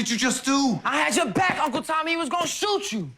did you just do? I had your back, Uncle Tommy. He was gonna shoot you.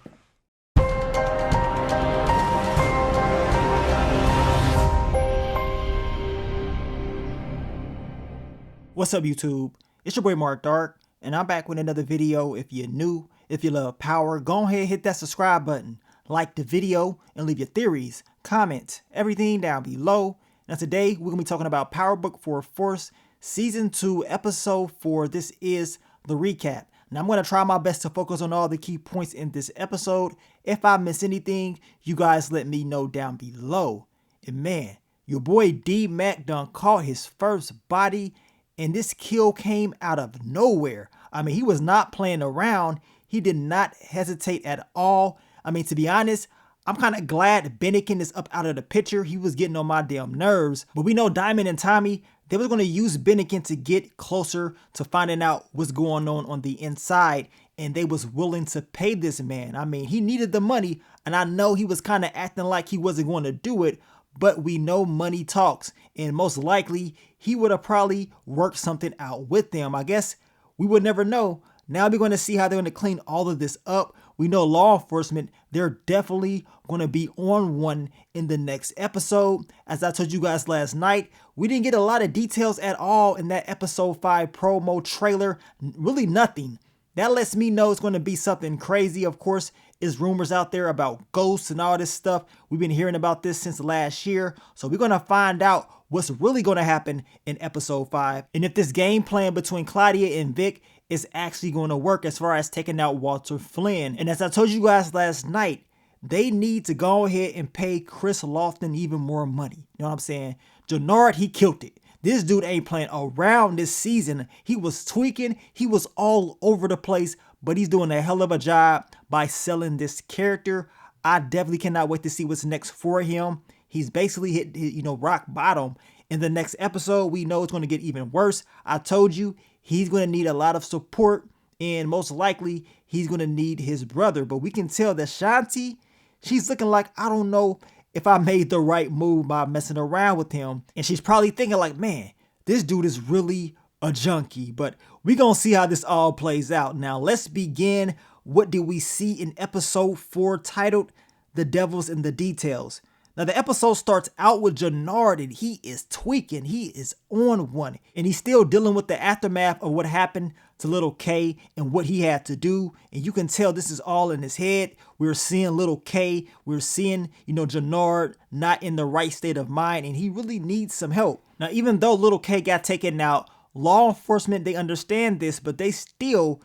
What's up, YouTube? It's your boy Mark Dark, and I'm back with another video. If you're new, if you love power, go ahead and hit that subscribe button, like the video, and leave your theories, comments, everything down below. Now today, we're going to be talking about Power Book 4 Force Season 2, Episode 4. This is the recap. Now I'm going to try my best to focus on all the key points in this episode. If I miss anything, you guys let me know down below. And man, your boy D-Mac done caught his first body, and this kill came out of nowhere. I mean, he was not playing around. He did not hesitate at all. I mean, to be honest, I'm kind of glad Bennigan is up out of the picture. He was getting on my damn nerves. But we know Diamond and Tommy, they was going to use Bennigan to get closer to finding out what's going on the inside. And they was willing to pay this man. I mean, he needed the money. And I know he was kind of acting like he wasn't going to do it. But we know money talks, and most likely he would have probably worked something out with them. I guess we would never know. Now we're going to see how they're going to clean all of this up. We know law enforcement, they're definitely going to be on one in the next episode. As I told you guys last night, we didn't get a lot of details at all in that episode 5 promo trailer. Really nothing. That lets me know it's going to be something crazy. Of course, there's rumors out there about ghosts and all this stuff. We've been hearing about this since last year. So we're going to find out what's really going to happen in episode 5. And if this game plan between Claudia and Vic is actually going to work as far as taking out Walter Flynn. And as I told you guys last night, they need to go ahead and pay Chris Lofton even more money. You know what I'm saying? Jenard, he killed it. This dude ain't playing around this season. He was tweaking. He was all over the place, but he's doing a hell of a job by selling this character. I definitely cannot wait to see what's next for him. He's basically hit, rock bottom. In the next episode, we know it's going to get even worse. I told you he's going to need a lot of support, and most likely he's going to need his brother. But we can tell that Shanti, she's looking like, I don't know if I made the right move by messing around with him. And she's probably thinking like, man, this dude is really a junkie. But we're going to see how this all plays out. Now, let's begin. What did we see in episode 4 titled The Devil's in the Details? Now, the episode starts out with Jenard, and he is tweaking. He is on one. And he's still dealing with the aftermath of what happened to little K and what he had to do. And you can tell this is all in his head. We're seeing little K. We're seeing, Jenard not in the right state of mind. And he really needs some help. Now, even though little K got taken out, law enforcement, they understand this, but they still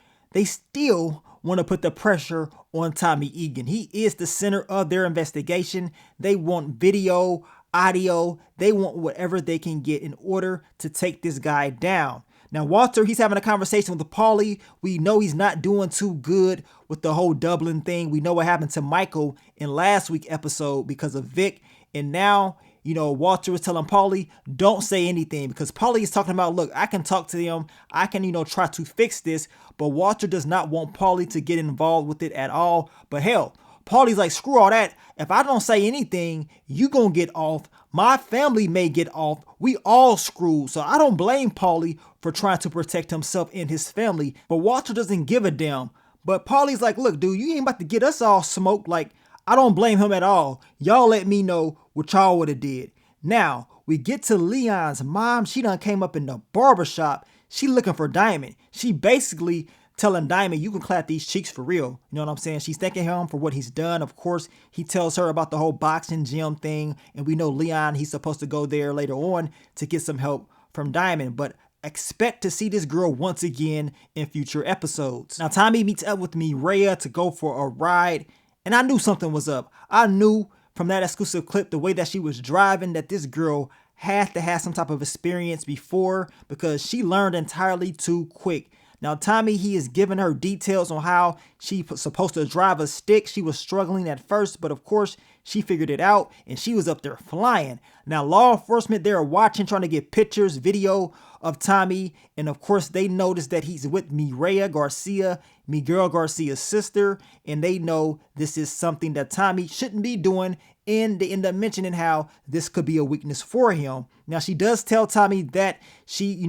want to put the pressure on Tommy Egan. He is the center of their investigation. They want video, audio. They want whatever they can get in order to take this guy down. Now, Walter, he's having a conversation with Paulie. We know he's not doing too good with the whole Dublin thing. We know what happened to Michael in last week's episode because of Vic. And now, Walter is telling Paulie, don't say anything, because Paulie is talking about, look, I can talk to them. I can, try to fix this. But Walter does not want Paulie to get involved with it at all. But hell, Paulie's like, screw all that. If I don't say anything, you gonna get off. My family may get off. We all screwed. So I don't blame Paulie for trying to protect himself and his family. But Walter doesn't give a damn. But Paulie's like, look, dude, you ain't about to get us all smoked. Like, I don't blame him at all. Y'all let me know what y'all would have did. Now, we get to Leon's mom. She done came up in the barbershop. She looking for Diamond. She basically telling Diamond, you can clap these cheeks for real. You know what I'm saying? She's thanking him for what he's done. Of course, he tells her about the whole boxing gym thing. And we know Leon, he's supposed to go there later on to get some help from Diamond. But expect to see this girl once again in future episodes. Now, Tommy meets up with Mireya to go for a ride. And I knew something was up. I knew from that exclusive clip, the way that she was driving, that this girl had to have some type of experience before, because she learned entirely too quick. Now, Tommy, he is giving her details on how she was supposed to drive a stick. She was struggling at first, but of course, she figured it out, and she was up there flying. Now, law enforcement, they're watching, trying to get pictures, video of Tommy, and of course, they notice that he's with Mireya Garcia, Miguel Garcia's sister, and they know this is something that Tommy shouldn't be doing, and they end up mentioning how this could be a weakness for him. Now, she does tell Tommy that she,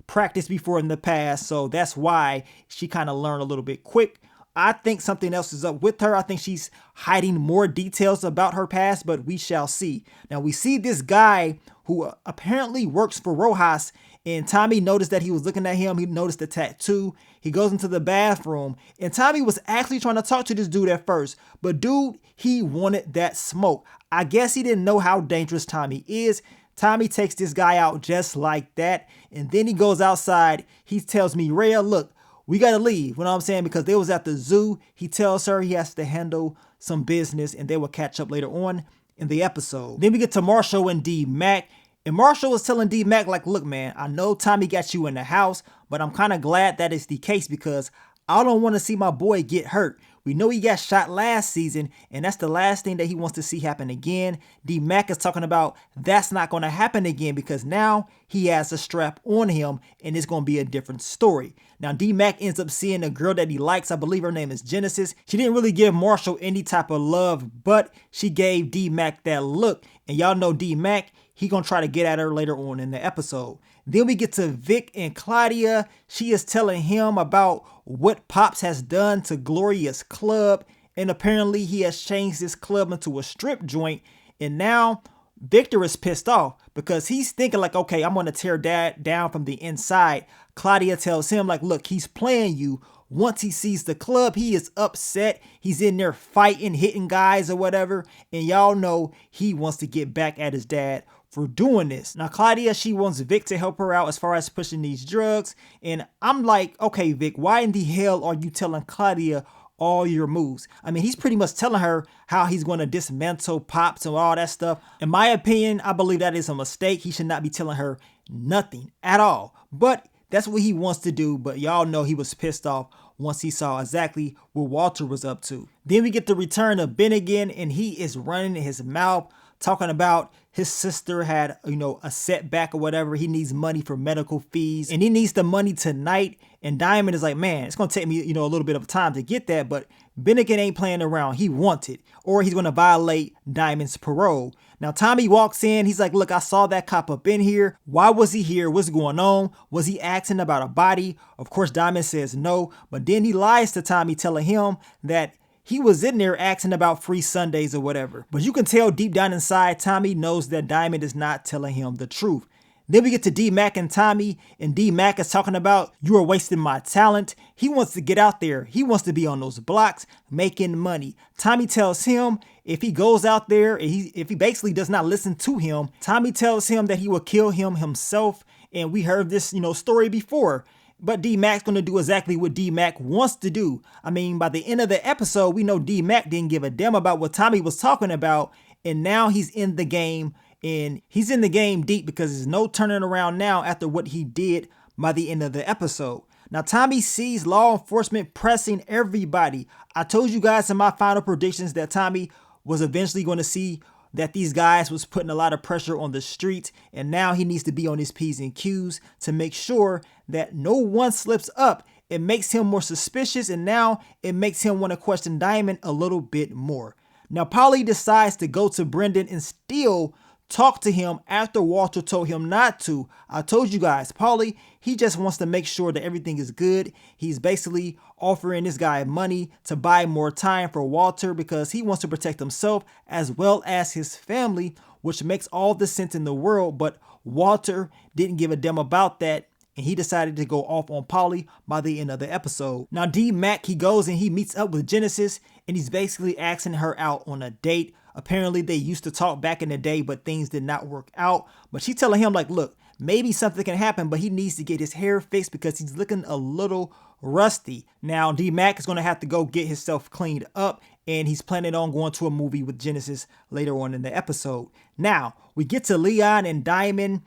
practiced before in the past, so that's why she kind of learned a little bit quick. I think something else is up with her. I think she's hiding more details about her past, but we shall see. Now we see this guy who apparently works for Rojas, and Tommy noticed that he was looking at him. He noticed the tattoo. He goes into the bathroom, and Tommy was actually trying to talk to this dude at first, but dude, he wanted that smoke. I guess he didn't know how dangerous Tommy is. Tommy takes this guy out just like that, and then he goes outside. He tells Mireya, look, we gotta leave, you know what I'm saying? Because they was at the zoo. He tells her he has to handle some business, and they will catch up later on in the episode. Then we get to Marshall and D-Mac, and Marshall was telling D-Mac, like, look, man, I know Tommy got you in the house, but I'm kind of glad that is the case because I don't want to see my boy get hurt. We know he got shot last season, and that's the last thing that he wants to see happen again. D-Mac is talking about that's not going to happen again because now he has a strap on him, and it's going to be a different story. Now, D-Mac ends up seeing a girl that he likes. I believe her name is Genesis. She didn't really give Marshall any type of love, but she gave D-Mac that look. And y'all know D-Mac, he going to try to get at her later on in the episode. Then we get to Vic and Claudia. She is telling him about what Pops has done to Gloria's club. And apparently he has changed this club into a strip joint. And now Victor is pissed off because he's thinking like, okay, I'm going to tear Dad down from the inside. Claudia tells him like, look, he's playing you. Once he sees the club, he is upset. He's in there fighting, hitting guys or whatever. And y'all know he wants to get back at his dad for doing this. Now, Claudia, she wants Vic to help her out as far as pushing these drugs. And I'm like, okay, Vic, why in the hell are you telling Claudia all your moves? I mean, he's pretty much telling her how he's going to dismantle Pops and all that stuff. In my opinion, I believe that is a mistake. He should not be telling her nothing at all. But that's what he wants to do. But y'all know he was pissed off once he saw exactly what Walter was up to. Then we get the return of Ben again, and he is running his mouth talking about his sister had, a setback or whatever. He needs money for medical fees and he needs the money tonight. And Diamond is like, man, it's going to take me, a little bit of time to get that. But Bennigan ain't playing around. He wants it, or he's going to violate Diamond's parole. Now, Tommy walks in. He's like, look, I saw that cop up in here. Why was he here? What's going on? Was he asking about a body? Of course, Diamond says no. But then he lies to Tommy, telling him that he was in there asking about free Sundays or whatever. But you can tell deep down inside, Tommy knows that Diamond is not telling him the truth. Then we get to D-Mac and Tommy, and D-Mac is talking about, you are wasting my talent. He wants to get out there. He wants to be on those blocks making money. Tommy tells him if he goes out there, if he basically does not listen to him, Tommy tells him that he will kill him himself. And we heard this, story before. But D-Mac's going to do exactly what D-Mac wants to do. I mean, by the end of the episode, we know D-Mac didn't give a damn about what Tommy was talking about. And now he's in the game. And he's in the game deep because there's no turning around now after what he did by the end of the episode. Now, Tommy sees law enforcement pressing everybody. I told you guys in my final predictions that Tommy was eventually going to see that these guys was putting a lot of pressure on the streets, and now he needs to be on his P's and Q's to make sure that no one slips up. It makes him more suspicious, and now it makes him want to question Diamond a little bit more. Now, Polly decides to go to Brendan and still talk to him after Walter told him not to. I told you guys, Paulie, he just wants to make sure that everything is good. He's basically offering this guy money to buy more time for Walter because he wants to protect himself as well as his family, which makes all the sense in the world. But Walter didn't give a damn about that, and he decided to go off on Polly by the end of the episode. Now, D-Mac, he goes and he meets up with Genesis, and he's basically asking her out on a date. Apparently, they used to talk back in the day, but things did not work out. But she's telling him, like, look, maybe something can happen, but he needs to get his hair fixed because he's looking a little rusty. Now, D-Mac is going to have to go get himself cleaned up, and he's planning on going to a movie with Genesis later on in the episode. Now, we get to Leon and Diamond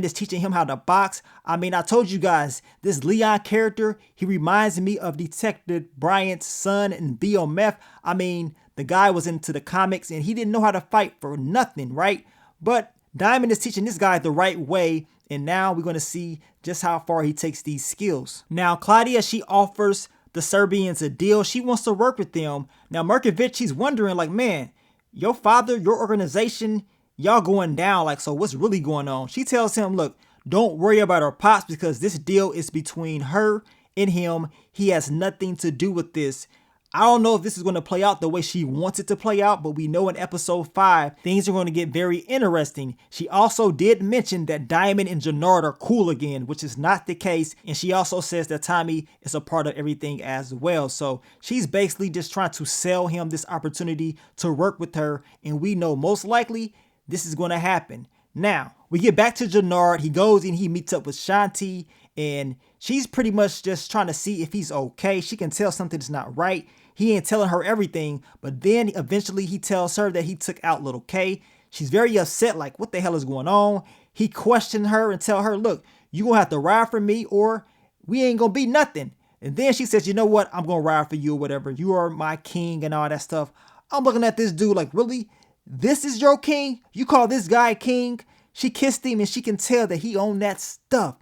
is teaching him how to box. I mean, I told you guys, this Leon character, he reminds me of Detective Bryant's son in BMF. I mean, the guy was into the comics and he didn't know how to fight for nothing, right? But Diamond is teaching this guy the right way, and now we're going to see just how far he takes these skills. Now, Claudia, she offers the Serbians a deal. She wants to work with them. Now, Merkovich, he's wondering, like, man, your father, your organization, y'all going down, like, so what's really going on? She tells him, look, Don't worry about her pops because this deal is between her and him. He has nothing to do with this. I don't know if this is going to play out the way she wants it to play out, but we know in episode 5, things are going to get very interesting. She also did mention that Diamond and Jenard are cool again, which is not the case. And she also says that Tommy is a part of everything as well. So she's basically just trying to sell him this opportunity to work with her. And we know most likely this is going to happen. Now, we get back to Jenard. He goes and he meets up with Shanti, and she's pretty much just trying to see if he's okay. She can tell something's not right. He ain't telling her everything, but then eventually he tells her that he took out little K. She's very upset, like, what the hell is going on? He questioned her and tell her, look, you gonna have to ride for me or we ain't gonna be nothing. And then she says, you know what? I'm gonna ride for you or whatever. You are my king and all that stuff. I'm looking at this dude like, really? This is your king? You call this guy king? She kissed him and she can tell that he owned that stuff.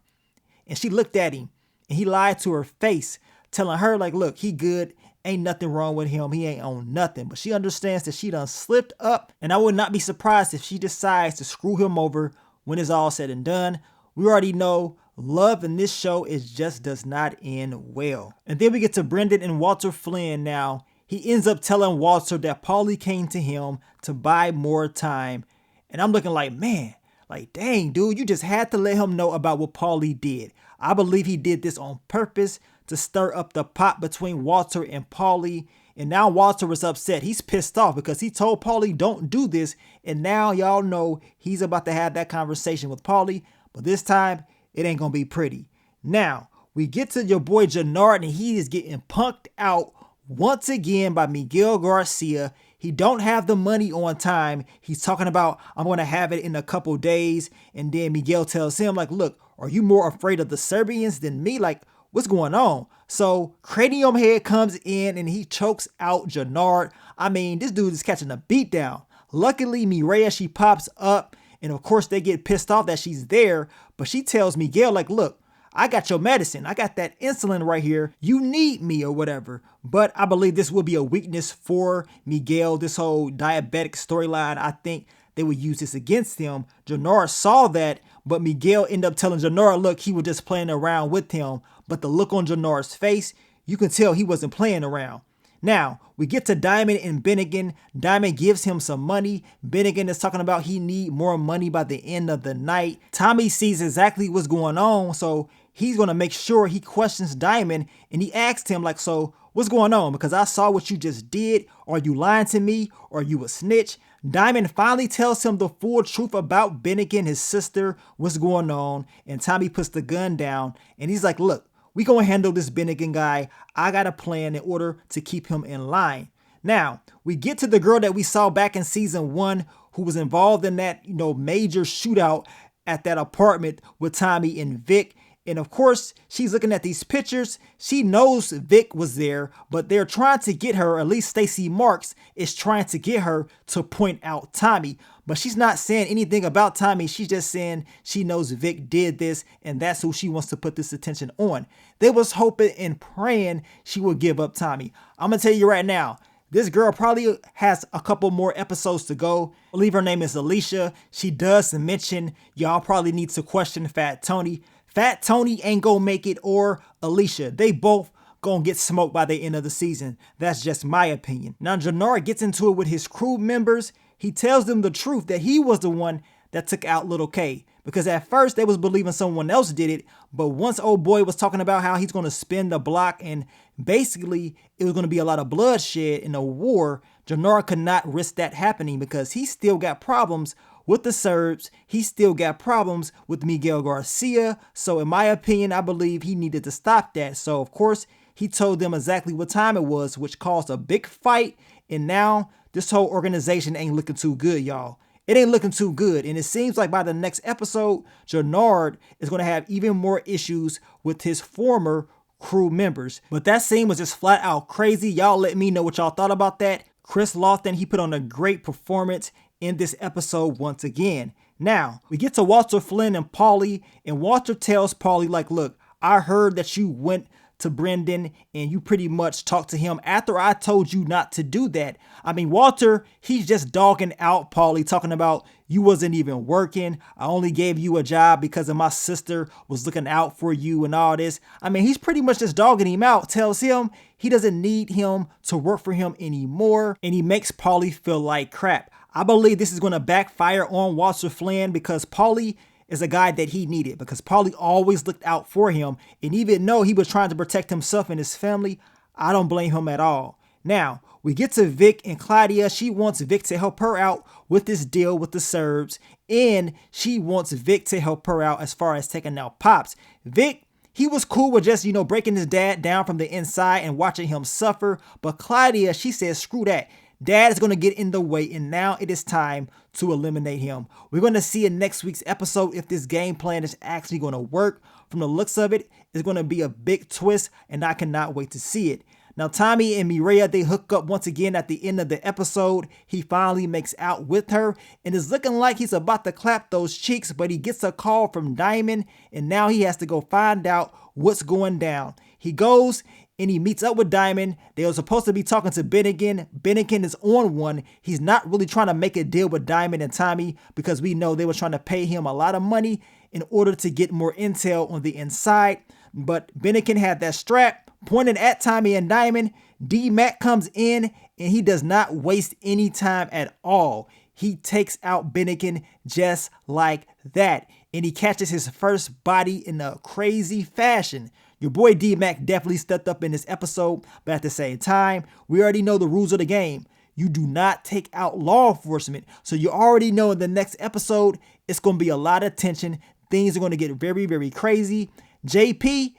And she looked at him and he lied to her face, telling her like, look, he good. Ain't nothing wrong with him. He ain't on nothing. But she understands that she done slipped up. And I would not be surprised if she decides to screw him over when it's all said and done. We already know love in this show just does not end well. And then we get to Brendan and Walter Flynn now. He ends up telling Walter that Paulie came to him to buy more time. And I'm looking like, man, like, dang, dude, you just had to let him know about what Paulie did. I believe he did this on purpose to stir up the pot between Walter and Paulie. And now Walter is upset. He's pissed off because he told Paulie don't do this. And now y'all know he's about to have that conversation with Paulie. But this time, it ain't going to be pretty. Now, we get to your boy Jenard and he is getting punked out once again by Miguel Garcia. He don't have the money on time. He's talking about, I'm going to have it in a couple days. And then Miguel tells him like, look, are you more afraid of the Serbians than me? Like, what's going on? So Cranium Head comes in and he chokes out Jenard. I mean, this dude is catching a beat down. Luckily, Mireya, she pops up. And of course, they get pissed off that she's there. But she tells Miguel like, look, I got your medicine. I got that insulin right here. You need me or whatever. But I believe this will be a weakness for Miguel. This whole diabetic storyline, I think they would use this against him. Jenard saw that, but Miguel ended up telling Jenard, look, he was just playing around with him. But the look on Jenard's face, you can tell he wasn't playing around. Now, we get to Diamond and Bennigan. Diamond gives him some money. Bennigan is talking about he need more money by the end of the night. Tommy sees exactly what's going on, so he's going to make sure he questions Diamond. And he asks him like, so what's going on? Because I saw what you just did. Are you lying to me? Or are you a snitch? Diamond finally tells him the full truth about Bennigan, his sister, what's going on. And Tommy puts the gun down and he's like, look, we gonna handle this Bennigan guy. I got a plan in order to keep him in line. Now, we get to the girl that we saw back in season 1 who was involved in that, major shootout at that apartment with Tommy and Vic. And of course, she's looking at these pictures. She knows Vic was there, but they're trying to get her, at least Stacey Marks is trying to get her to point out Tommy. But she's not saying anything about Tommy. She's just saying she knows Vic did this, and that's who she wants to put this attention on. They was hoping and praying she would give up Tommy. I'm going to tell you right now, this girl probably has a couple more episodes to go. I believe her name is Alicia. She does mention y'all probably need to question Fat Tony. Fat Tony ain't gonna make it, or Alicia. They both gonna get smoked by the end of the season. That's just my opinion. Now, Jenard gets into it with his crew members. He tells them the truth that he was the one that took out Little K. Because at first they was believing someone else did it. But once old boy was talking about how he's gonna spin the block and basically it was gonna be a lot of bloodshed in a war, Jenard could not risk that happening because he still got problems with the Serbs. He still got problems with Miguel Garcia. So in my opinion, I believe he needed to stop that. So of course, he told them exactly what time it was, which caused a big fight. And now this whole organization ain't looking too good, y'all. It ain't looking too good. And it seems like by the next episode, Jenard is going to have even more issues with his former crew members. But that scene was just flat out crazy. Y'all let me know what y'all thought about that. Chris Lofton, he put on a great performance in this episode once again. Now, we get to Walter Flynn and Paulie, and Walter tells Paulie like, look, I heard that you went to Brendan and you pretty much talked to him after I told you not to do that. I mean, Walter, he's just dogging out Paulie, talking about you wasn't even working. I only gave you a job because of my sister was looking out for you and all this. I mean, he's pretty much just dogging him out, tells him he doesn't need him to work for him anymore, and he makes Paulie feel like crap. I believe this is going to backfire on Walter Flynn because Paulie is a guy that he needed, because Paulie always looked out for him, and even though he was trying to protect himself and his family, I don't blame him at all. Now, we get to Vic and Claudia. She wants Vic to help her out with this deal with the Serbs, and she wants Vic to help her out as far as taking out Pops. Vic, he was cool with just, breaking his dad down from the inside and watching him suffer, but Claudia, she says, screw that. Dad is going to get in the way, and now it is time to eliminate him. We're going to see in next week's episode if this game plan is actually going to work. From the looks of it, it's going to be a big twist, and I cannot wait to see it. Now, Tommy and Mireya, they hook up once again at the end of the episode. He finally makes out with her, and it's looking like he's about to clap those cheeks, but he gets a call from Diamond, and now he has to go find out what's going down. He goes and he meets up with Diamond. They were supposed to be talking to Bennigan. Bennigan is on one. He's not really trying to make a deal with Diamond and Tommy because we know they were trying to pay him a lot of money in order to get more intel on the inside. But Bennigan had that strap pointing at Tommy and Diamond. D-Mac comes in and he does not waste any time at all. He takes out Bennigan just like that. And he catches his first body in a crazy fashion. Your boy D-Mac definitely stepped up in this episode, but at the same time, we already know the rules of the game. You do not take out law enforcement. So you already know in the next episode, it's going to be a lot of tension. Things are going to get very, very crazy. JP,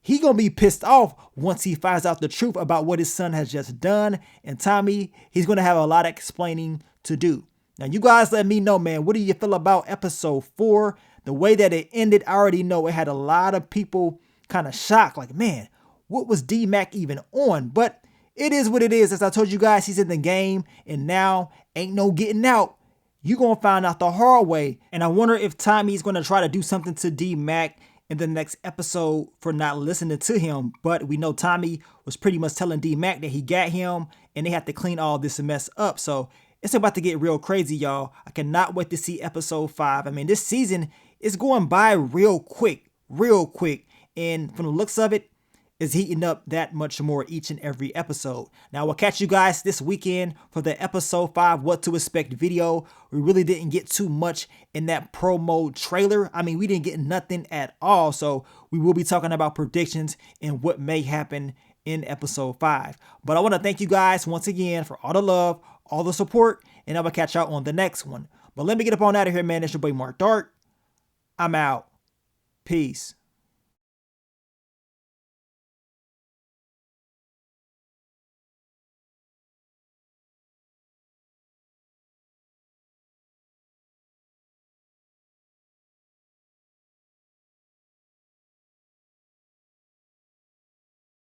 he going to be pissed off once he finds out the truth about what his son has just done. And Tommy, he's going to have a lot of explaining to do. Now, you guys let me know, man, what do you feel about episode 4? The way that it ended, I already know it had a lot of people kind of shocked, like, man, what was D-Mac even on? But it is what it is. As I told you guys, he's in the game, and now ain't no getting out. You're going to find out the hard way. And I wonder if Tommy's going to try to do something to D-Mac in the next episode for not listening to him. But we know Tommy was pretty much telling D-Mac that he got him, and they have to clean all this mess up. So it's about to get real crazy, y'all. I cannot wait to see episode 5. I mean, this season is going by real quick. And from the looks of it, is heating up that much more each and every episode. Now, we'll catch you guys this weekend for the episode 5 What to Expect video. We really didn't get too much in that promo trailer. I mean, we didn't get nothing at all. So we will be talking about predictions and what may happen in episode 5. But I want to thank you guys once again for all the love, all the support, and I will catch y'all on the next one. But let me get up on out of here, man. It's your boy Mark Dark. I'm out. Peace.